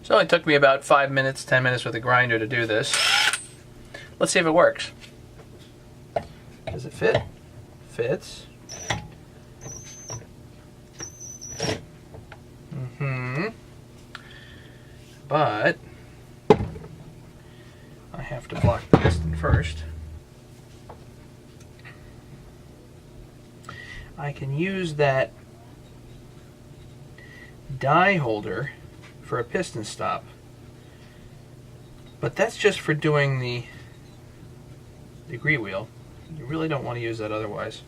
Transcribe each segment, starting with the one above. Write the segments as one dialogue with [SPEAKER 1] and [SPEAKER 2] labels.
[SPEAKER 1] So it took me about 5 minutes, 10 minutes with a grinder to do this. Let's see if it works. Does it fit? Fits. But I have to block the piston first. I can use that die holder for a piston stop, but that's just for doing the degree wheel. You really don't want to use that otherwise.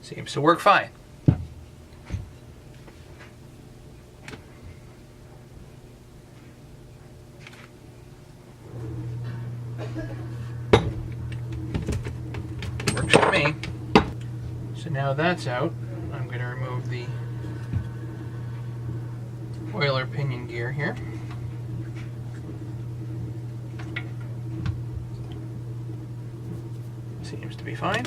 [SPEAKER 1] Seems to work fine. Works for me. So now that's out, I'm going to remove the oiler pinion gear here. Seems to be fine.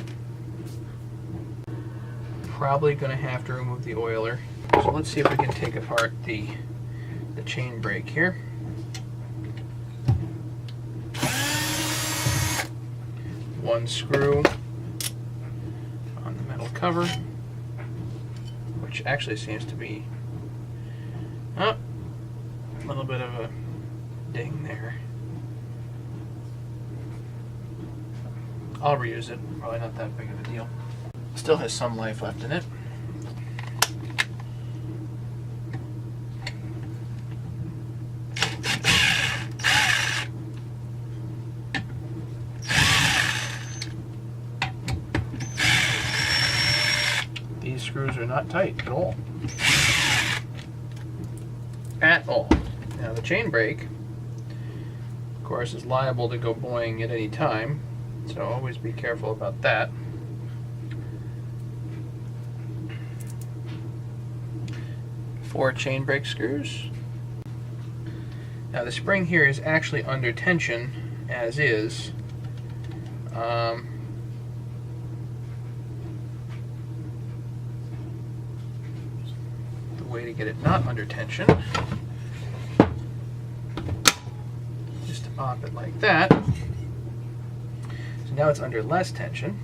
[SPEAKER 1] Probably going to have to remove the oiler. So let's see if we can take apart the chain brake here. One screw on the metal cover, which actually seems to be a little bit of a ding there. I'll reuse it, probably not that big of a deal. Still has some life left in it. These screws are not tight at all. At all. Now the chain brake, of course, is liable to go boing at any time, so always be careful about that. 4 chain brake screws. Now the spring here is actually under tension as is. The way to get it not under tension is to pop it like that. So now it's under less tension.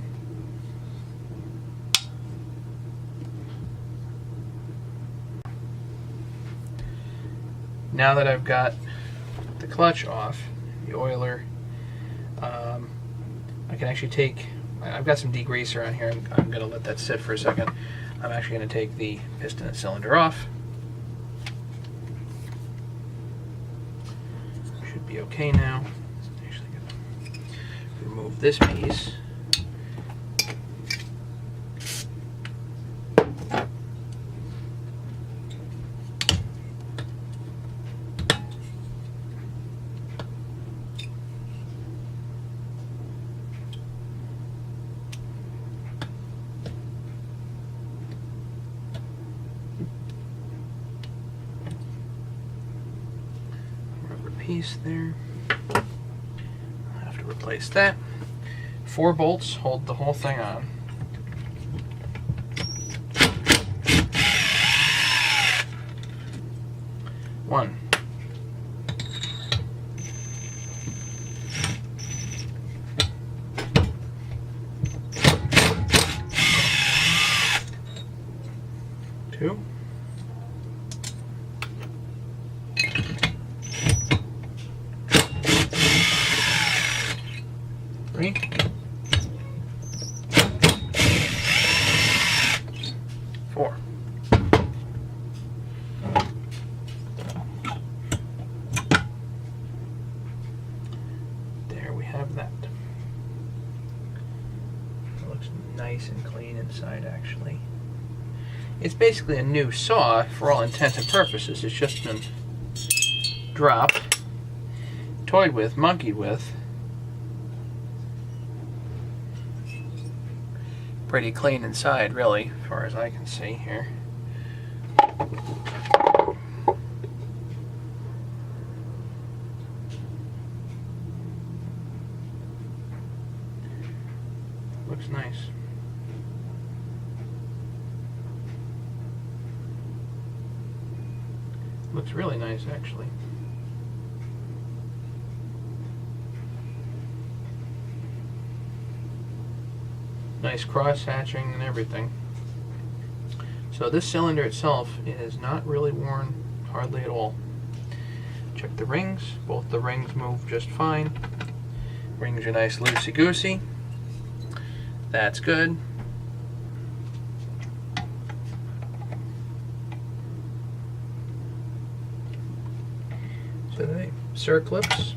[SPEAKER 1] Now that I've got the clutch off, the oiler, I can actually take, I've got some degreaser on here, I'm going to let that sit for a second. I'm actually going to take the piston and cylinder off. Should be okay now. I'm actually going to remove this piece. Piece there. I'll have to replace that. 4 bolts hold the whole thing on. One. Two. 3, 4. There we have that. It looks nice and clean inside, actually. It's basically a new saw for all intents and purposes. It's just been dropped, toyed with, monkeyed with, pretty clean inside, really, as far as I can see here. Looks nice. Looks really nice, actually. Nice cross hatching and everything. So this cylinder itself is not really worn hardly at all. Check the rings. Both the rings move just fine. Rings are nice loosey-goosey. That's good. So the circlips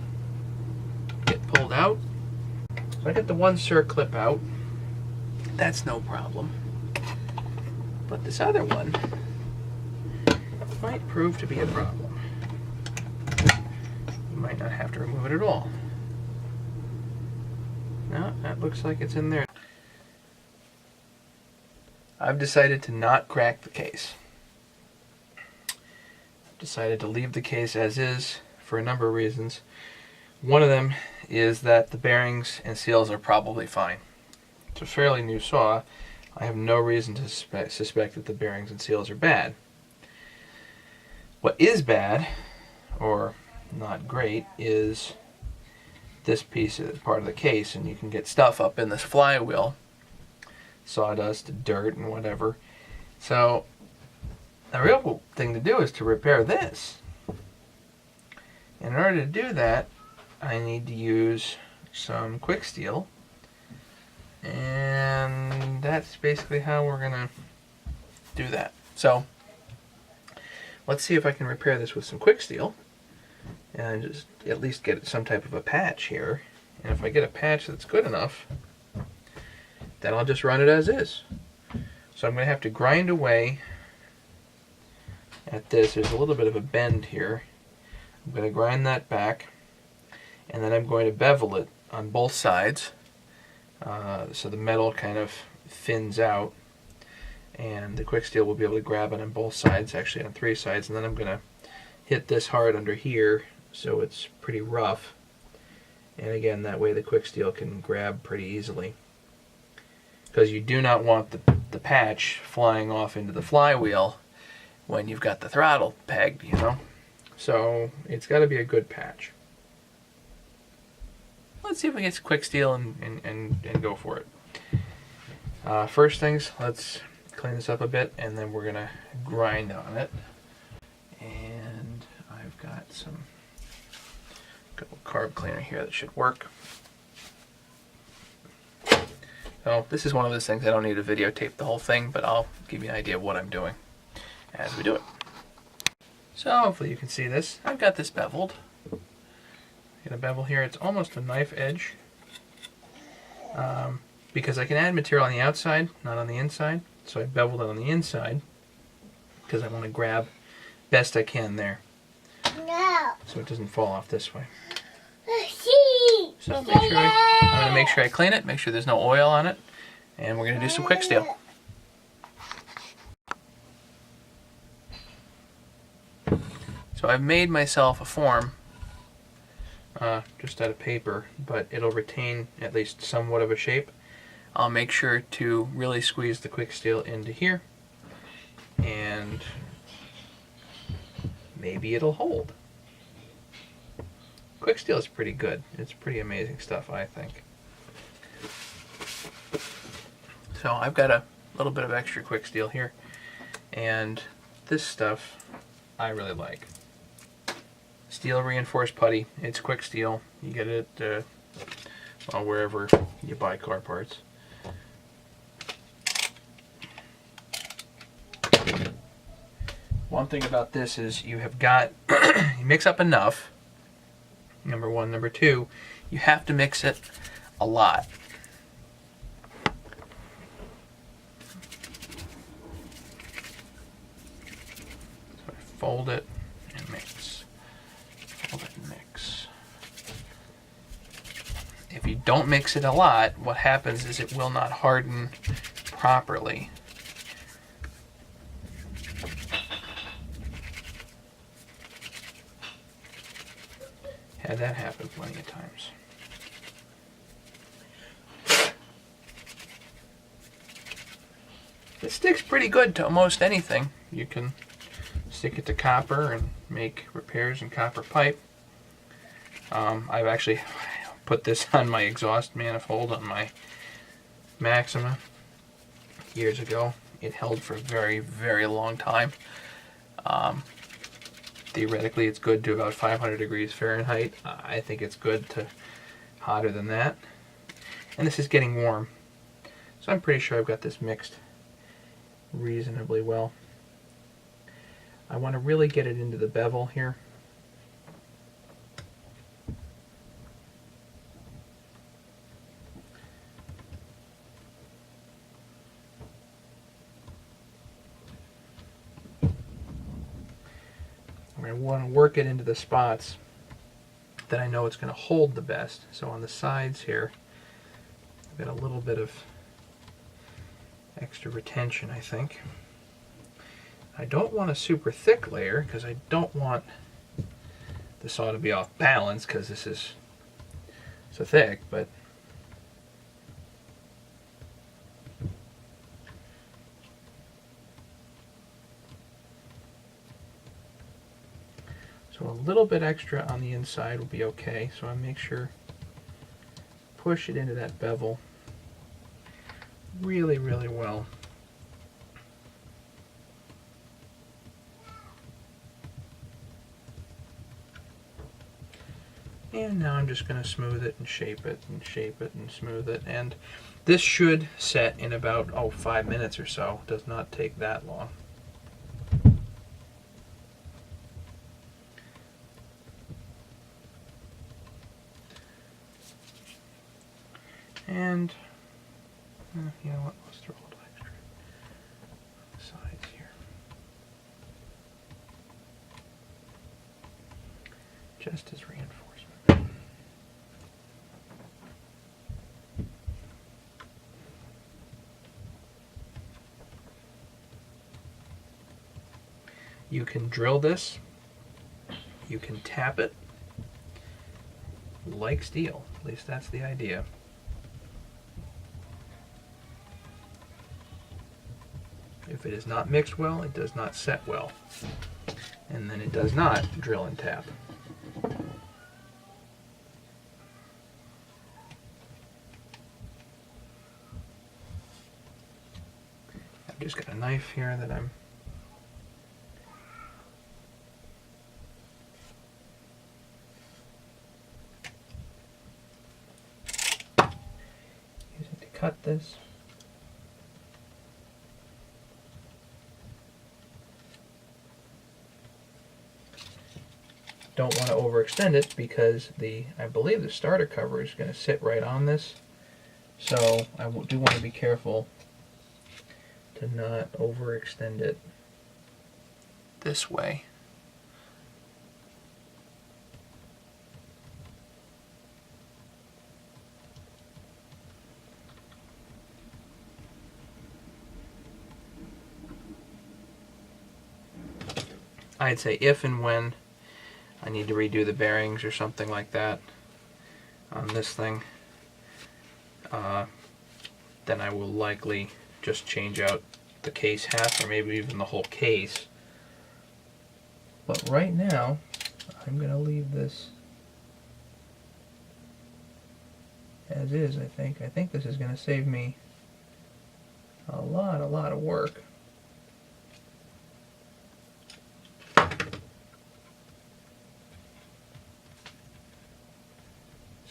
[SPEAKER 1] get pulled out. So I get the one circlip out. That's no problem. But this other one might prove to be a problem. You might not have to remove it at all. No, that looks like it's in there. I've decided to not crack the case. I've decided to leave the case as is for a number of reasons. One of them is that the bearings and seals are probably fine. It's a fairly new saw. I have no reason to suspect that the bearings and seals are bad. What is bad, or not great, is this piece, part of the case, and you can get stuff up in this flywheel, sawdust, dirt, and whatever. So the real thing to do is to repair this. And in order to do that, I need to use some quick steel, and that's basically how we're gonna do that. So let's see if I can repair this with some quick steel and just at least get some type of a patch here. And if I get a patch that's good enough, then I'll just run it as is. So I'm going to have to grind away at this. There's a little bit of a bend here. I'm going to grind that back, and then I'm going to bevel it on both sides so the metal kind of thins out, and the quick steel will be able to grab it on both sides, actually on 3 sides. And then I'm going to hit this hard under here so it's pretty rough, and again, that way the quick steel can grab pretty easily, because you do not want the patch flying off into the flywheel when you've got the throttle pegged, you know. So it's got to be a good patch. Let's see if we get some quick steel and go for it. First things, let's clean this up a bit, and then we're going to grind on it. And I've got some carb cleaner here that should work. So this is one of those things I don't need to videotape the whole thing, but I'll give you an idea of what I'm doing as we do it. So hopefully you can see this. I've got this beveled. Get a bevel here. It's almost a knife edge, because I can add material on the outside, not on the inside. So I beveled it on the inside because I want to grab best I can there, so it doesn't fall off this way. So I'm going to make sure I clean it, make sure there's no oil on it, and we're going to do some quick steel. So I've made myself a form just out of paper, but it'll retain at least somewhat of a shape. I'll make sure to really squeeze the quick steel into here, and maybe it'll hold. Quick steel is pretty good. It's pretty amazing stuff, I think. So I've got a little bit of extra quick steel here, and this stuff I really like. Steel reinforced putty. It's quick steel. You get it well, wherever you buy car parts. One thing about this is you have got you mix up enough. Number one. Number two, you have to mix it a lot. So I fold it and mix. Fold it and mix. If you don't mix it a lot, what happens is it will not harden properly. Had that happen plenty of times. It sticks pretty good to almost anything. You can stick it to copper and make repairs in copper pipe. I've actually put this on my exhaust manifold on my Maxima years ago. It held for a very, very long time. Theoretically, it's good to about 500 degrees Fahrenheit. I think it's good to hotter than that. And this is getting warm. So I'm pretty sure I've got this mixed reasonably well. I want to really get it into the bevel here. I'm going to want to work it into the spots that I know it's going to hold the best. So on the sides here, I've got a little bit of extra retention, I think. I don't want a super thick layer because I don't want the saw to be off balance because this is so thick, but so a little bit extra on the inside will be okay. So I make sure push it into that bevel really, really well. And now I'm just going to smooth it and shape it and shape it and smooth it. And this should set in about 5 minutes or so. It does not take that long. And you know what, let's throw a little extra on the sides here. Just as reinforcement. You can drill this, you can tap it like steel, at least that's the idea. If it is not mixed well, it does not set well. And then it does not drill and tap. I've just got a knife here that I'm using to cut this. Don't want to overextend it because I believe the starter cover is going to sit right on this. So I do want to be careful to not overextend it this way. I'd say if and when I need to redo the bearings or something like that on this thing, then I will likely just change out the case half or maybe even the whole case. But right now, I'm going to leave this as is, I think. I think this is going to save me a lot of work.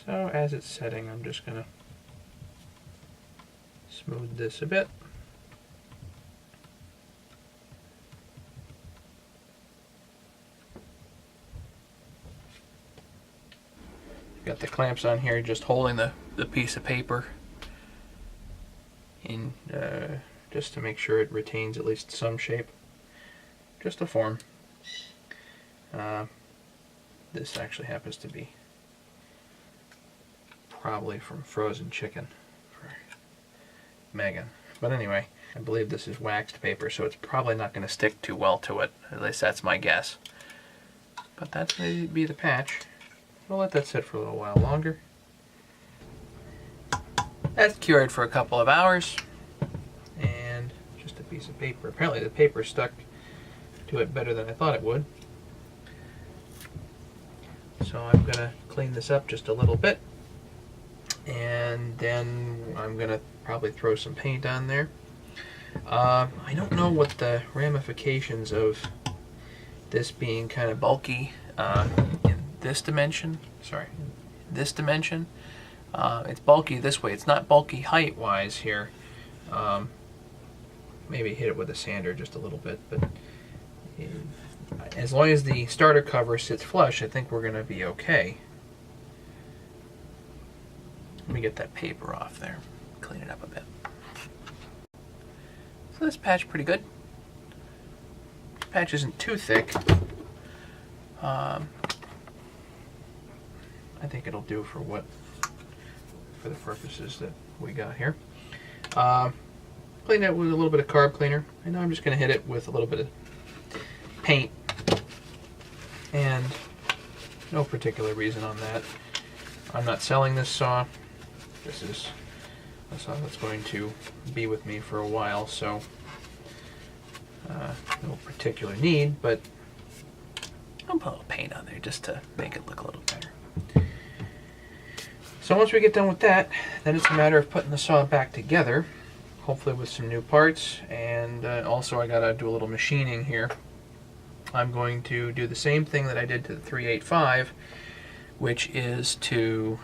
[SPEAKER 1] So as it's setting, I'm just going to smooth this a bit. Got the clamps on here, just holding the piece of paper in just to make sure it retains at least some shape. Just a form. This actually happens to be probably from frozen chicken for Megan. But anyway, I believe this is waxed paper, so it's probably not going to stick too well to it. At least that's my guess. But that's going to be the patch. We'll let that sit for a little while longer. That's cured for a couple of hours. And just a piece of paper. Apparently the paper stuck to it better than I thought it would. So I'm going to clean this up just a little bit. And then I'm going to probably throw some paint on there. I don't know what the ramifications of this being kind of bulky in this dimension. Sorry, this dimension. It's bulky this way. It's not bulky height-wise here. Maybe hit it with a sander just a little bit, but as long as the starter cover sits flush, I think we're going to be okay. Let me get that paper off there. Clean it up a bit. So this patch pretty good. This patch isn't too thick. I think it'll do for the purposes that we got here. Clean it with a little bit of carb cleaner. I know I'm just going to hit it with a little bit of paint, and no particular reason on that. I'm not selling this saw. This is a saw that's going to be with me for a while, so no particular need, but I'll put a little paint on there just to make it look a little better. So once we get done with that, then it's a matter of putting the saw back together, hopefully with some new parts, and also I gotta do a little machining here. I'm going to do the same thing that I did to the 385, which is to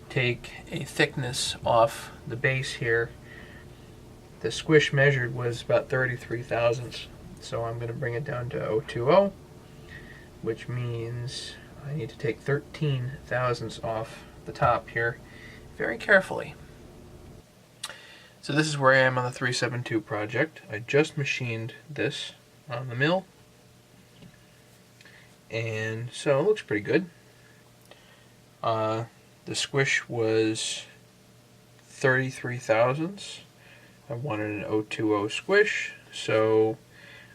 [SPEAKER 1] take a thickness off the base here. The squish measured was about 33 thousandths, so I'm going to bring it down to 020, which means I need to take 13 thousandths off the top here very carefully. So this is where I am on the 372 project. I just machined this on the mill, and so it looks pretty good. The squish was 33 thousandths. I wanted an 020 squish, so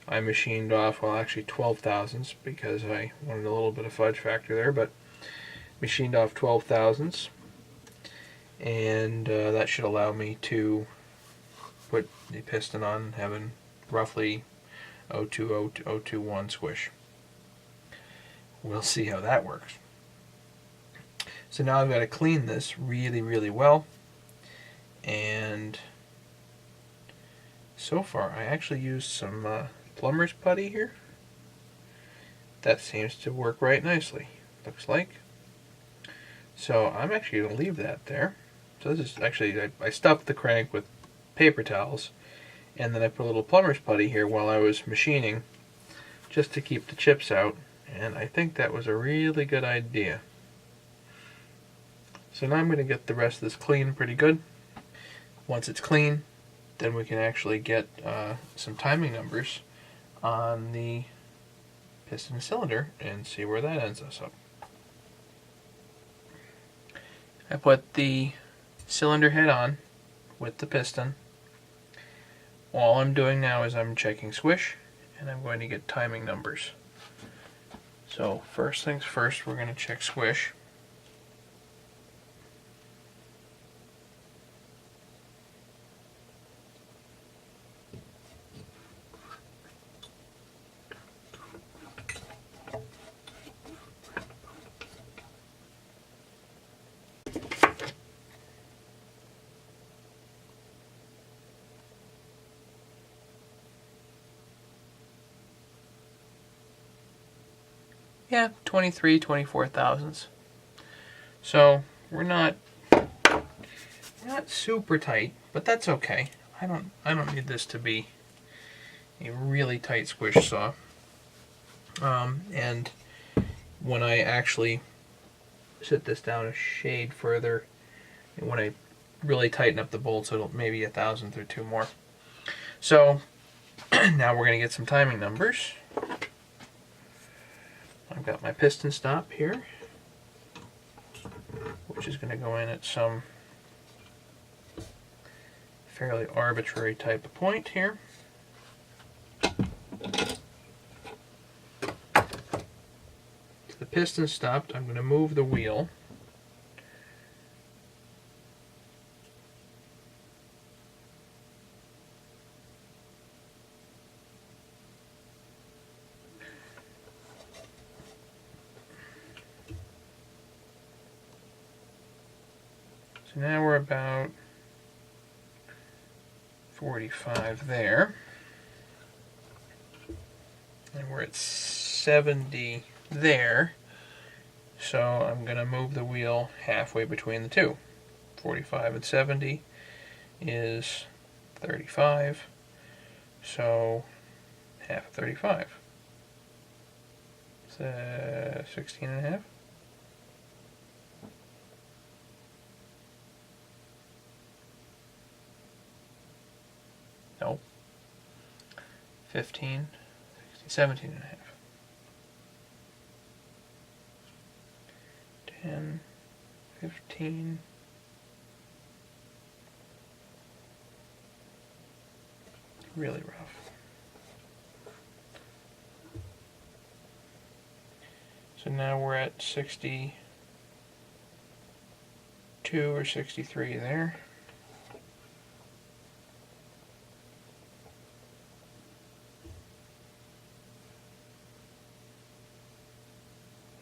[SPEAKER 1] I machined off, well, actually 12 thousandths because I wanted a little bit of fudge factor there, but machined off 12 thousandths, and that should allow me to put the piston on having roughly 020 to 021 squish. We'll see how that works. So now I've got to clean this really, really well, and so far I actually used some plumber's putty here. That seems to work right nicely, looks like. So I'm actually going to leave that there. So this is actually, I stuffed the crank with paper towels, and then I put a little plumber's putty here while I was machining just to keep the chips out, and I think that was a really good idea. So now I'm going to get the rest of this clean pretty good. Once it's clean, then we can actually get some timing numbers on the piston and cylinder and see where that ends us up. I put the cylinder head on with the piston. All I'm doing now is I'm checking squish, and I'm going to get timing numbers. So first things first, we're going to check squish. Yeah, 23, 24 thousandths. So we're not super tight, but that's okay. I don't need this to be a really tight squish saw. And when I actually sit this down a shade further, and when I really tighten up the bolts, it'll maybe a thousandth or two more. So now we're going to get some timing numbers. I've got my piston stop here, which is going to go in at some fairly arbitrary type of point here. The piston stopped. I'm going to move the wheel. So now we're about 45 there. And we're at 70 there. So I'm going to move the wheel halfway between the two. 45 and 70 is 35. So half of 35. So 16 and a half. Nope. 15, 16, 17 and a half. 10, 15, really rough. So now we're at 62 or 63 there.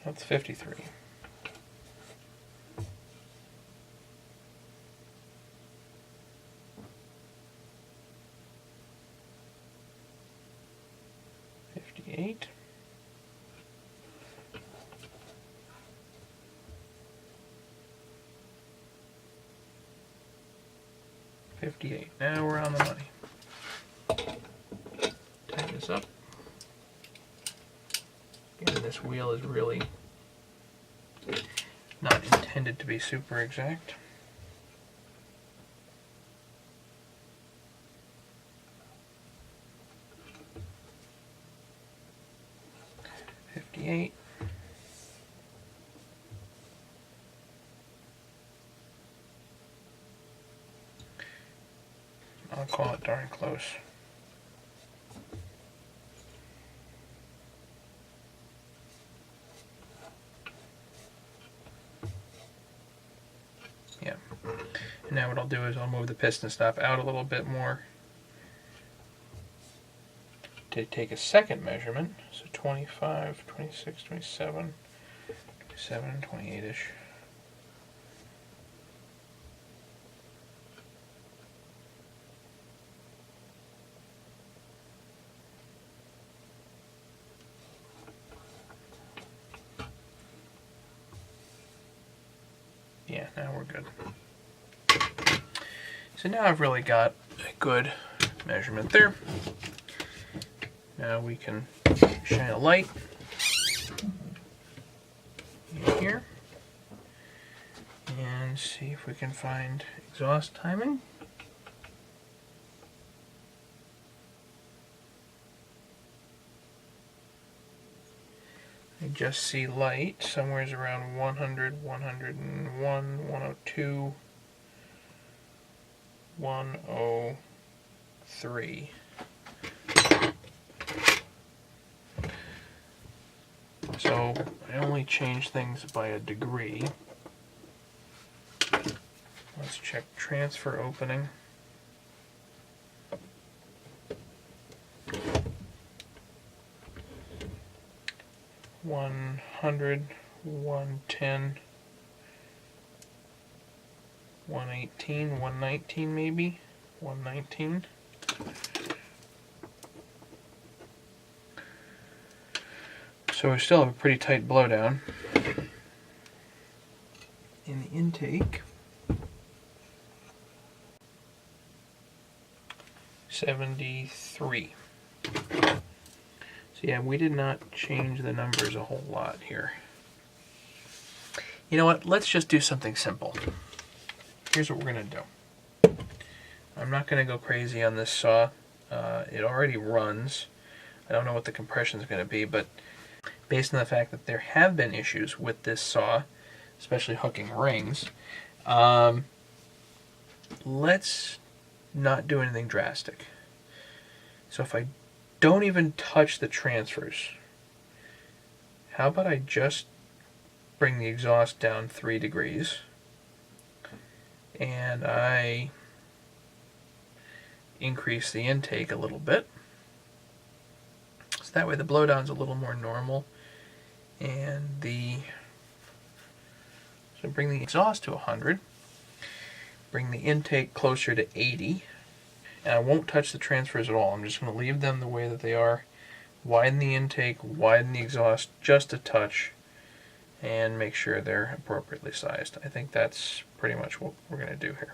[SPEAKER 1] That's 53. $58. $58. Now we're on the money. Tighten this up. Again, this wheel is really not intended to be super exact. $58. I'll call it darn close. Yeah. And now what I'll do is I'll move the piston stop out a little bit more to take a second measurement. So 25, 26, 27, 27, 28-ish. Yeah, now we're good. So now I've really got a good measurement there. Now we can shine a light in here and see if we can find exhaust timing. I just see light somewhere around 100, 101, 102, 103. So I only change things by a degree. Let's check transfer opening. $100, $110, $118, $119 maybe, $119. So we still have a pretty tight blowdown. In the intake, 73. So yeah, we did not change the numbers a whole lot here. You know what? Let's just do something simple. Here's what we're going to do. I'm not going to go crazy on this saw. It already runs. I don't know what the compression is going to be, but based on the fact that there have been issues with this saw, especially hooking rings, let's not do anything drastic. So if I don't even touch the transfers, how about I just bring the exhaust down 3 degrees and I increase the intake a little bit. So that way the blowdown's a little more normal, and so bring the exhaust to 100, bring the intake closer to 80, and I won't touch the transfers at all. I'm just going to leave them the way that they are. Widen the intake, widen the exhaust just a touch, and make sure they're appropriately sized. I think that's pretty much what we're going to do here.